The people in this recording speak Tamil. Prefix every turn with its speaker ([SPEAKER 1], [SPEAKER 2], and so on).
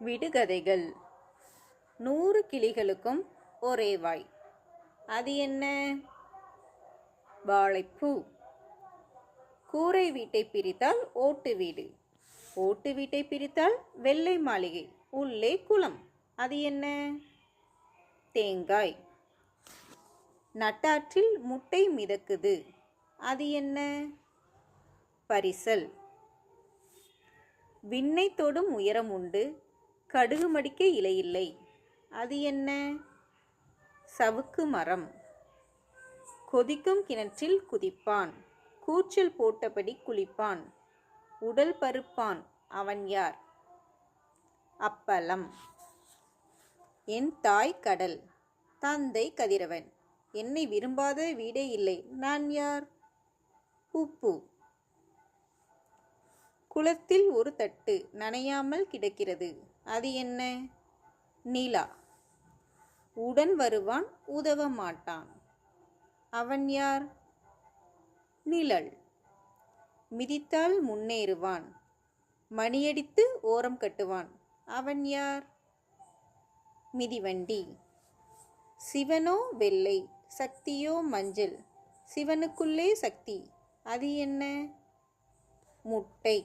[SPEAKER 1] விடுகதைகள். 100 கிளிகளுக்கும் ஒரே வாய். அது என்ன? வாழைப்பூ. கூரை வீட்டை பிரித்தால் ஓட்டு வீடு. ஓட்டு வீட்டை பிரித்தால் வெள்ளை மாளிகை. உள்ளே குளம். அது என்ன? தேங்காய். நட்டாற்றில் முட்டை மிதக்குது. அது என்ன? பரிசல். விண்ணை தொடும் உயரம் உண்டு, கடுகு மடிக்க இலையில்லை. அது என்ன? சவுக்கு மரம். கொதிக்கும் கிணற்றில் குதிப்பான், கூச்சல் போட்டபடி குளிப்பான், உடல் பருப்பான். அவன் யார்? அப்பளம். என் தாய் கடல், தந்தை கதிரவன், என்னை விரும்பாத வீடே இல்லை. நான் யார்? உப்பு. குளத்தில் ஒரு தட்டு நனையாமல் கிடக்கிறது. அது என்ன? நிலா. உடன் வருவான், உதவ மாட்டான். அவன் யார்? நிழல். மிதித்தால் முன்னேறுவான், மணியடித்து ஓரம் கட்டுவான். அவன் யார்? மிதிவண்டி. சிவனோ வெள்ளை, சக்தியோ மஞ்சள். சிவனுக்குள்ளே சக்தி. அது என்ன? முட்டை.